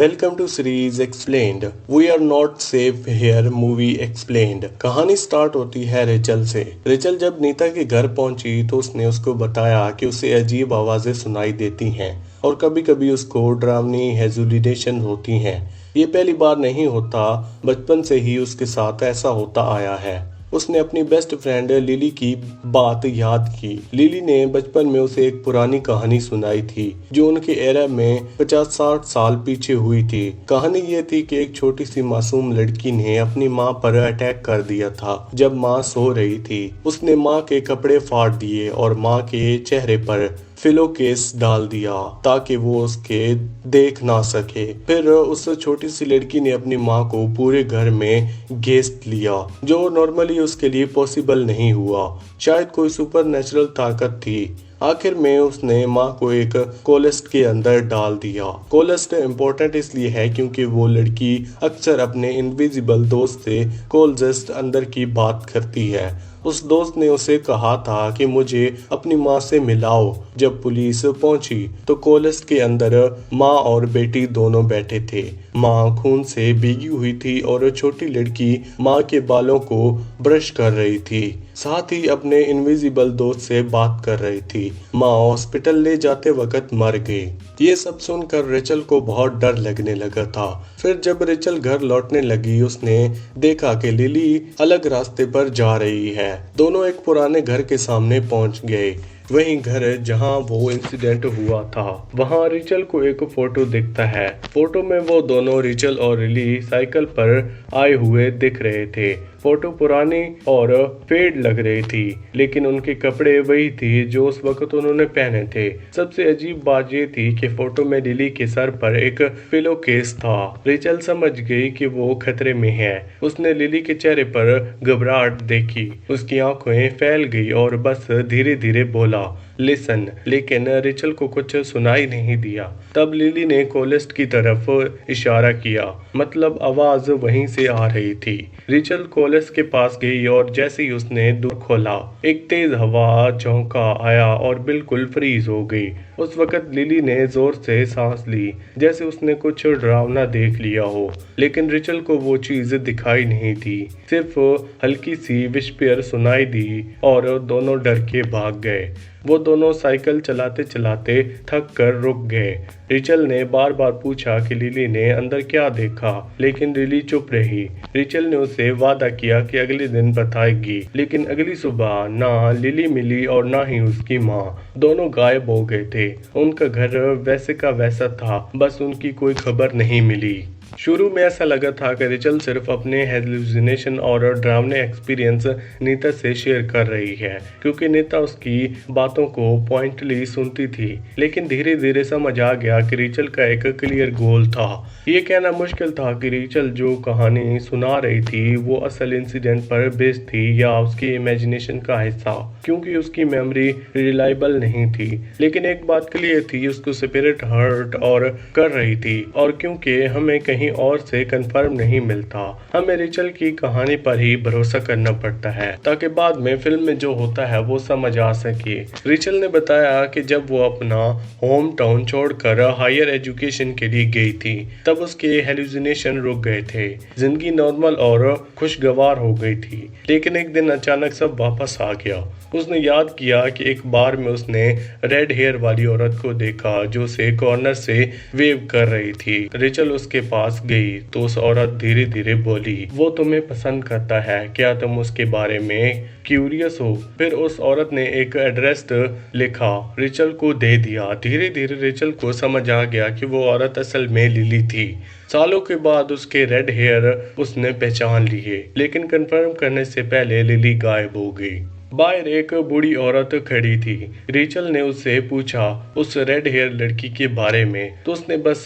Welcome to series explained. We are not safe here movie explained. कहानी start होती है Rachel से। Rachel जब नीता के घर पहुंची तो उसने उसको बताया कि उसे अजीब आवाजें सुनाई देती हैं और कभी कभी उसको डरावनी हेलुसिनेशन होती हैं। ये पहली बार नहीं होता, बचपन से ही उसके साथ ऐसा होता आया है। उसने अपनी बेस्ट फ्रेंड लिली की बात याद की। लिली ने बचपन में उसे एक पुरानी कहानी सुनाई थी जो उनके एरा में 50-60 साल पीछे हुई थी। कहानी ये थी कि एक छोटी सी मासूम लड़की ने अपनी माँ पर अटैक कर दिया था। जब माँ सो रही थी उसने माँ के कपड़े फाड़ दिए और माँ के चेहरे पर फिलो केस डाल दिया ताकि वो उसके देख ना सके। फिर उस छोटी सी लड़की ने अपनी माँ को पूरे घर में घेंस लिया जो नॉर्मली उसके लिए पॉसिबल नहीं हुआ। शायद कोई सुपर नेचुरल ताकत थी। आखिर में उसने माँ को एक कोलेस्ट के अंदर डाल दिया। कोलेस्ट इम्पोर्टेंट इसलिए है क्योंकि वो लड़की अक्सर अपने इनविजिबल दोस्त से कोलजेस्ट अंदर की बात करती है। उस दोस्त ने उसे कहा था कि मुझे अपनी माँ से मिलाओ। जब पुलिस पहुंची तो कोलेस्ट के अंदर माँ और बेटी दोनों बैठे थे। माँ खून से भीगी हुई थी और छोटी लड़की माँ के बालों को ब्रश कर रही थी, साथ ही अपने इनविजिबल दोस्त से बात कर रही थी। माँ हॉस्पिटल ले जाते वक्त मर गई। ये सब सुनकर रेचल को बहुत डर लगने लगा था। फिर जब रेचल घर लौटने लगी उसने देखा कि लिली अलग रास्ते पर जा रही है। दोनों एक पुराने घर के सामने पहुंच गए। वही घर जहां वो इंसिडेंट हुआ था। वहां रिचल को एक फोटो दिखता है। फोटो में वो दोनों रिचल और लिली साइकिल पर आए हुए दिख रहे थे। फोटो पुरानी और फेड लग रही थी लेकिन उनके कपड़े वही थे जो उस वक्त उन्होंने पहने थे। सबसे अजीब बात ये थी कि फोटो में लिली के सर पर एक पिलो केस था। रिचल समझ गई कि वो खतरे में है। उसने लिली के चेहरे पर घबराहट देखी। उसकी आंखें फैल गई और बस धीरे धीरे बोला लिसन, लेकिन रिचल को कुछ सुनाई नहीं दिया। तब लिली ने कोलेस्ट की तरफ इशारा किया, मतलब आवाज वहीं से आ रही थी। रिचल कोलेस्ट के पास गई और जैसे ही उसने दूर खोला एक तेज हवा झोंका आया और बिल्कुल फ्रीज हो गई। उस वक्त लिली ने जोर से सांस ली जैसे उसने कुछ डरावना देख लिया हो, लेकिन रिचल को वो चीज दिखाई नहीं थी। सिर्फ हल्की सी विस्पर सुनाई दी और दोनों डर के भाग गए। वो दोनों साइकिल चलाते चलाते थक कर रुक गए। रिचल ने बार बार पूछा कि लिली ने अंदर क्या देखा, लेकिन लिली चुप रही। रिचल ने उसे वादा किया कि अगले दिन बताएगी, लेकिन अगली सुबह ना लिली मिली और ना ही उसकी माँ। दोनों गायब हो गए थे। उनका घर वैसे का वैसा था, बस उनकी कोई खबर नहीं मिली। शुरू में ऐसा लगा था कि रिचल सिर्फ अपने हेलुसिनेशन और डरावने एक्सपीरियंस नीता से शेयर कर रही है क्योंकि नीता उसकी बातों को पॉइंटली सुनती थी। लेकिन धीरे धीरे समझ आ गया कि रिचल का एक क्लियर गोल था। ये कहना मुश्किल था कि रिचल जो कहानी सुना रही थी वो असल इंसिडेंट पर बेस्ड थी या उसकी इमेजिनेशन का हिस्सा, क्योंकि उसकी मेमोरी रिलायबल नहीं थी। लेकिन एक बात क्लियर थी, उसको स्पिरिट हर्ट और कर रही थी, और क्योंकि हमें कहीं और से कंफर्म नहीं मिलता, हमें रिचल की कहानी पर ही भरोसा करना पड़ता है ताकि बाद में फिल्म में जो होता है वो समझ आ सके। रिचल ने बताया कि जब वो अपना होम टाउन छोड़कर हायर एजुकेशन के लिए गई थी तब उसके हेलुसिनेशन रुक गए थे। जिंदगी नॉर्मल और खुशगवार हो गई थी, लेकिन एक दिन अचानक सब वापस आ गया। उसने याद किया कि एक बार में उसने रेड हेयर वाली औरत को देखा जो उसे कॉर्नर से वेव कर रही थी। रिचल उसके पास गई तो उस औरत धीरे धीरे बोली, वो तुम्हें पसंद करता है, क्या तुम उसके बारे में क्यूरियस हो? फिर उस औरत ने एक एड्रेस लिखा, रिचल को दे दिया। धीरे धीरे रिचल को समझ आ गया कि वो औरत असल में लिली थी। सालों के बाद उसके रेड हेयर उसने पहचान लिए, लेकिन कंफर्म करने से पहले लिली गायब हो गई। बाहर एक बूढ़ी औरत खड़ी थी। रिचल ने उससे पूछा उस रेड हेयर लड़की के बारे में, तो उसने बस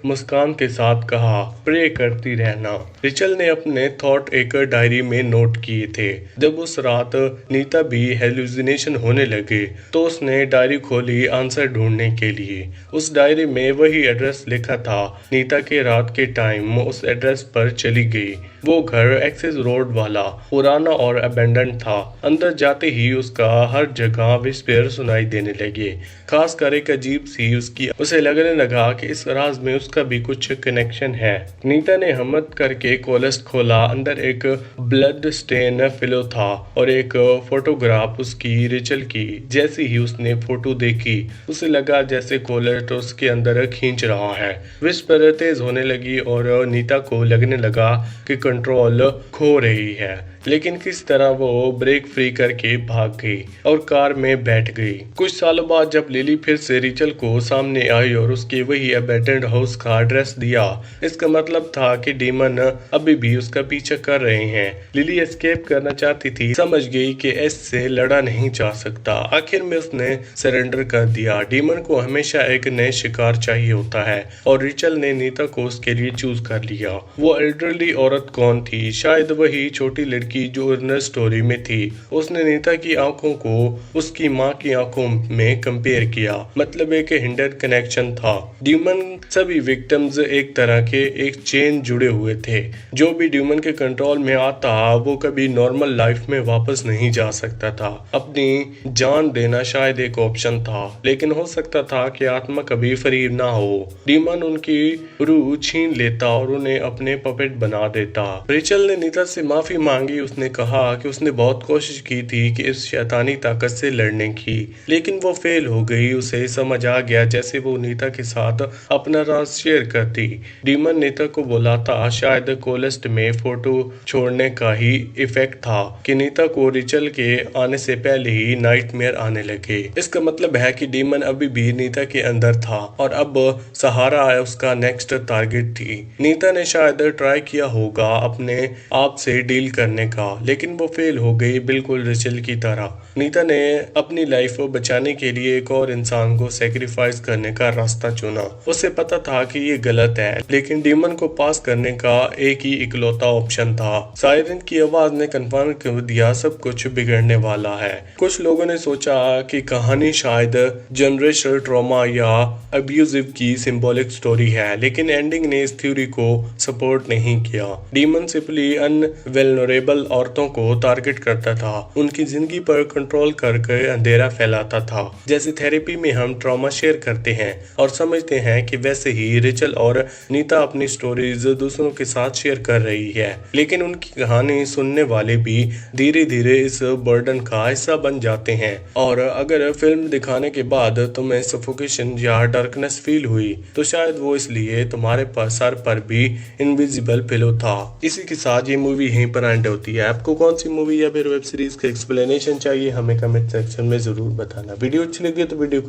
मुस्कान के साथ कहा, प्रे करती रहना। रिचल ने अपने थॉट एक डायरी में नोट किए थे। जब उस रात नीता भी हेलुसिनेशन होने लगे तो उसने डायरी खोली आंसर ढूंढने के लिए। उस डायरी में वही एड्रेस लिखा था। नीता के रात के टाइम उस एड्रेस पर चली गई। वो घर एक्सेस रोड वाला पुराना और अबेंडन था। अंदर जाते ही उसका हर जगह विस्पर सुनाई देने लगे। खासकर एक अजीब सी उसकी उसे लगने लगा कि इस राज में उसका भी कुछ कनेक्शन है। नीता ने हिम्मत करके कॉलेस्ट खोला। अंदर एक ब्लड स्टेन पिलो था और एक फोटोग्राफ उसकी रिचल की। जैसे ही उसने फोटो देखी उसे लगा जैसे कोलेस्ट उसके अंदर खींच रहा है। विस्पर तेज होने लगी और नीता को लगने लगा कि कंट्रोल खो रही है, लेकिन किस तरह वो ब्रेक फ्री करके भाग गई और कार में बैठ गई। कुछ सालों बाद जब लिली फिर से रिचल को सामने आई और उसके वही अबैंडन्ड हाउस का एड्रेस दिया, इसका मतलब था कि डीमन अभी भी उसका पीछा कर रहे हैं। लिली एस्केप करना चाहती थी, समझ गई कि एस से लड़ा नहीं जा सकता। आखिर में उसने सरेंडर कर दिया। डीमन को हमेशा एक नए शिकार चाहिए होता है और रिचल ने नीता को उसके लिए चूज कर लिया। वो एल्डरली औरत कौन थी? शायद वही छोटी लड़की जो ओरिजिनल स्टोरी में थी। उसने नीता की आंखों को उसकी माँ की आंखों में कंपेयर किया, मतलब एक हिडन कनेक्शन था। ड्यूमन सभी विक्टिम्स एक तरह के एक चेन जुड़े हुए थे। जो भी ड्यूमन के कंट्रोल में आता वो कभी नॉर्मल लाइफ में वापस नहीं जा सकता था। अपनी जान देना शायद एक ऑप्शन था, लेकिन हो सकता था कि आत्मा कभी फरीब ना हो। ड्यूमन उनकी रूह छीन लेता और उन्हें अपने पपेट बना देता। रिचल ने नीता से माफी मांगी। उसने कहा कि उसने बहुत कोशिश की थी कि इस शैतानी ताकत से लड़ने की, लेकिन वो फेल हो गई। उसे समझ आ गया जैसे वो नीता के साथ अपना राज शेयर करती। डीमन नीता को बोला था, शायद कोलेस्ट में फोटो छोड़ने का ही इफेक्ट था कि नीता को रिचल के आने से पहले ही नाइटमेयर आने लगे। इसका मतलब है कि डीमन अभी भी नीता के अंदर था और अब सहारा उसका नेक्स्ट टारगेट थी। नीता ने शायद ट्राई किया होगा अपने आप से डील करने का, लेकिन वो फेल हो गई, बिल्कुल रिचल की तरह। नीता ने अपनी लाइफ को बचाने के लिए एक और इंसान को सेक्रीफाइस करने का रास्ता चुना। उसे पता था कि ये गलत है, लेकिन डीमन को पास करने का एक ही इकलौता ऑप्शन था। सायरन की आवाज ने कंफर्म कर दिया सब कुछ बिगड़ने वाला है। कुछ लोगों ने सोचा कि कहानी शायद जनरेशनल ट्रॉमा या अब्यूजिव की सिंबॉलिक स्टोरी है, लेकिन एंडिंग ने इस थ्योरी को सपोर्ट नहीं किया। डीमन सिंपली अनवेल्नरेबल औरतों को टारगेट करता था, उनकी जिंदगी पर कंट्रोल करके अंधेरा फैलाता था। जैसे थेरेपी में हम ट्रॉमा शेयर करते हैं और समझते हैं कि वैसे ही रिचल और नीता अपनी स्टोरीज दूसरों के साथ शेयर कर रही है, लेकिन उनकी कहानी सुनने वाले भी धीरे धीरे इस बर्डन का हिस्सा बन जाते हैं। और अगर फिल्म दिखाने के बाद तुम्हें सफोकेशन या डार्कनेस फील हुई तो शायद वो इसलिए तुम्हारे सर पर भी इनविजिबल पिलो था। इसी के साथ ये मूवी यहीं पर एंड होती है। आपको कौन सी मूवी या फिर वेब सीरीज का एक्सप्लेनेशन चाहिए हमें कमेंट सेक्शन में जरूर बताना। वीडियो अच्छी लगी तो वीडियो को